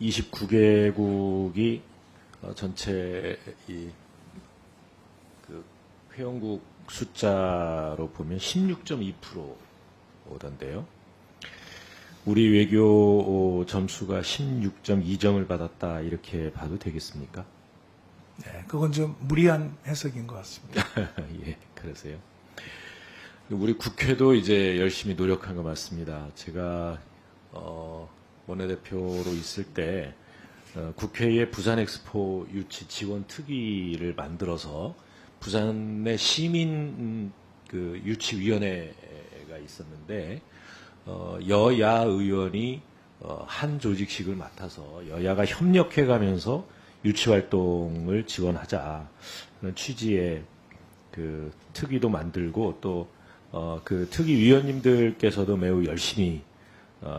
29개국이 전체 그 회원국 숫자로 보면 16.2%던데요. 우리 외교 점수가 16.2점을 받았다 이렇게 봐도 되겠습니까? 네, 그건 좀 무리한 해석인 것 같습니다. 예, 그러세요. 우리 국회도 이제 열심히 노력한 거 맞습니다. 제가 원내대표로 있을 때 국회에 부산 엑스포 유치 지원 특위를 만들어서 부산의 시민 그 유치위원회가 있었는데 여야 의원이 한 조직씩을 맡아서 여야가 협력해가면서 유치 활동을 지원하자 그런 취지의 그 특위도 만들고 또 그 특위 위원님들께서도 매우 열심히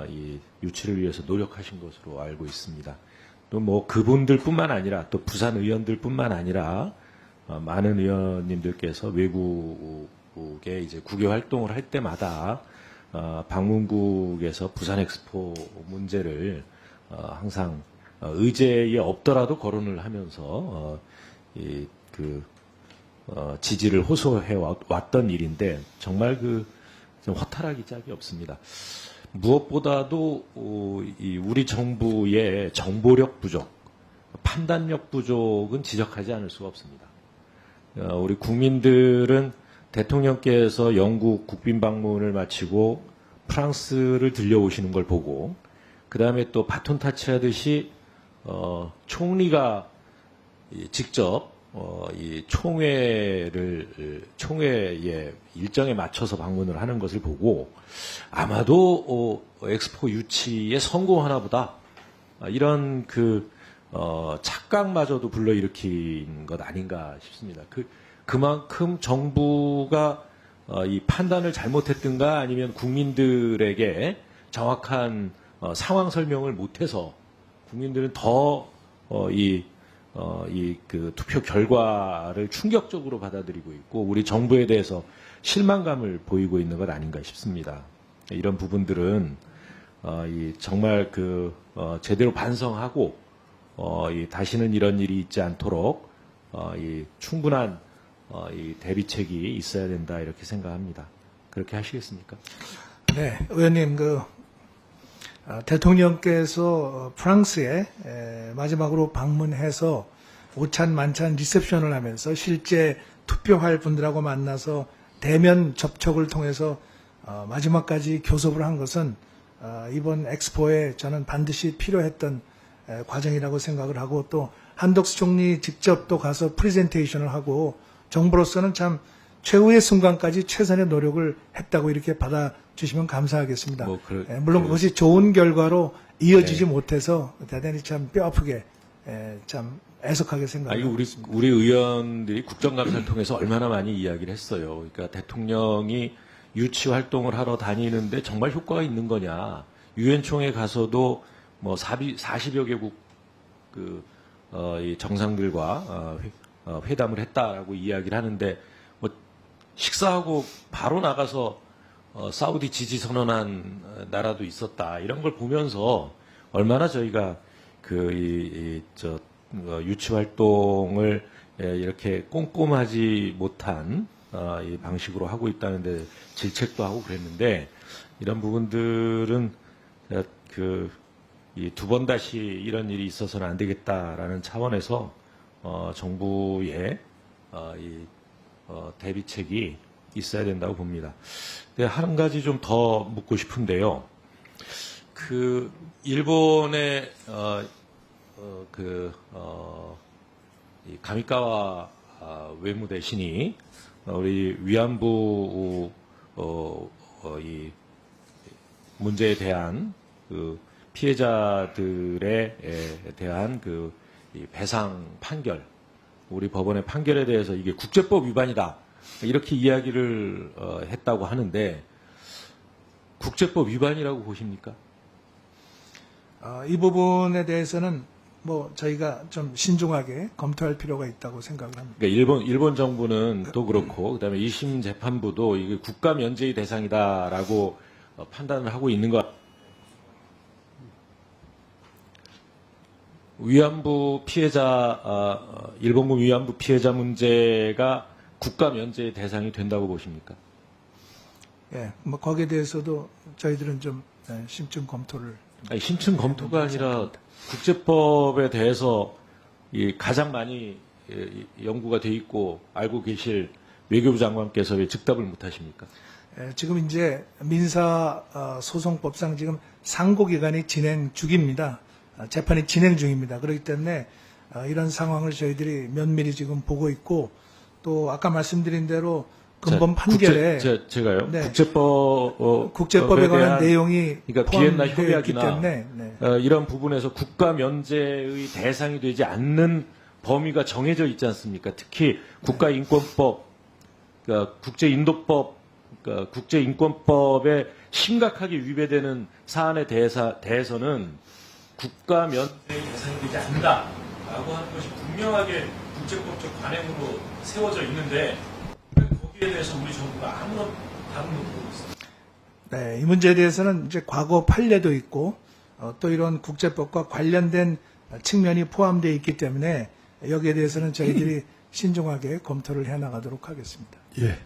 이 유치를 위해서 노력하신 것으로 알고 있습니다. 또 뭐 그분들뿐만 아니라 또 부산 의원들뿐만 아니라 많은 의원님들께서 외국에 이제 국외 활동을 할 때마다 방문국에서 부산 엑스포 문제를 항상 의제에 없더라도 거론을 하면서 지지를 호소해 왔던 일인데 정말 좀 허탈하기 짝이 없습니다. 무엇보다도 우리 정부의 정보력 부족, 판단력 부족은 지적하지 않을 수가 없습니다. 우리 국민들은 대통령께서 영국 국빈 방문을 마치고 프랑스를 들려오시는 걸 보고 그 다음에 또 바톤 타치하듯이 총리가 직접 이 총회의 일정에 맞춰서 방문을 하는 것을 보고 아마도 엑스포 유치에 성공하나 보다 이런 착각마저도 불러일으킨 것 아닌가 싶습니다. 그만큼 정부가 이 판단을 잘못했든가 아니면 국민들에게 정확한 상황 설명을 못해서 국민들은 더 투표 결과를 충격적으로 받아들이고 있고 우리 정부에 대해서 실망감을 보이고 있는 것 아닌가 싶습니다. 이런 부분들은 정말 제대로 반성하고 다시는 이런 일이 있지 않도록 충분한 대비책이 있어야 된다 이렇게 생각합니다. 그렇게 하시겠습니까? 네, 의원님 대통령께서 프랑스에 마지막으로 방문해서 오찬만찬 리셉션을 하면서 실제 투표할 분들하고 만나서 대면 접촉을 통해서 마지막까지 교섭을 한 것은 이번 엑스포에 저는 반드시 필요했던 과정이라고 생각을 하고 또 한덕수 총리 직접 또 가서 프레젠테이션을 하고 정부로서는 참 최후의 순간까지 최선의 노력을 했다고 이렇게 받아주시면 감사하겠습니다. 물론 그것이 좋은 결과로 이어지지 못해서 대단히 참 뼈아프게 참 애석하게 생각합니다. 우리 의원들이 국정감사를 통해서 얼마나 많이 이야기를 했어요. 그러니까 대통령이 유치 활동을 하러 다니는데 정말 효과가 있는 거냐. 유엔 총회 가서도 뭐 40여 개국 이 정상들과 회담을 했다라고 이야기를 하는데 뭐 식사하고 바로 나가서 사우디 지지 선언한 나라도 있었다. 이런 걸 보면서 얼마나 저희가 유치 활동을 이렇게 꼼꼼하지 못한 이 방식으로 하고 있다는데 질책도 하고 그랬는데 이런 부분들은 두 번 다시 이런 일이 있어서는 안 되겠다라는 차원에서 정부의 대비책이 있어야 된다고 봅니다. 근데 한 가지 좀 더 묻고 싶은데요. 일본의 이 가미카와 외무대신이 우리 위안부 이 문제에 대한 피해자들에 대한 이 배상 판결, 우리 법원의 판결에 대해서 이게 국제법 위반이다 이렇게 이야기를 했다고 하는데 국제법 위반이라고 보십니까? 이 부분에 대해서는 뭐 저희가 좀 신중하게 검토할 필요가 있다고 생각을 합니다. 그러니까 일본 정부는 또 그렇고 그다음에 1심 재판부도 이게 국가 면제의 대상이다라고 판단을 하고 있는 것. 위안부 피해자, 일본군 위안부 피해자 문제가 국가 면제의 대상이 된다고 보십니까? 예, 뭐 거기에 대해서도 저희들은 좀 심층 검토를 아니, 심층 검토가 아니라 국제법에 대해서 가장 많이 연구가 돼 있고 알고 계실 외교부 장관께서 왜 즉답을 못 하십니까? 지금 이제 민사 소송법상 지금 상고 기간이 진행 중입니다. 재판이 진행 중입니다. 그렇기 때문에 이런 상황을 저희들이 면밀히 지금 보고 있고 또 아까 말씀드린 대로 근본 판결에 제가요. 네. 법에 국제법에 관한 대한, 내용이 그러니까 비엔나 포함되어 있기 협약이나 때문에 네. 이런 부분에서 국가 면제의 대상이 되지 않는 범위가 정해져 있지 않습니까? 특히 국가인권법, 그러니까 국제인도법, 그러니까 국제인권법에 심각하게 위배되는 사안에 대해서는 국가 면제의 대상이 되지 않는다라고 하는 것이 분명하게 국제법적 관행으로 세워져 있는데 왜 거기에 대해서 우리 정부가 아무런 반응도 보고 있습니다. 네, 이 문제에 대해서는 이제 과거 판례도 있고 또 이런 국제법과 관련된 측면이 포함되어 있기 때문에 여기에 대해서는 저희들이 신중하게 검토를 해나가도록 하겠습니다. 예.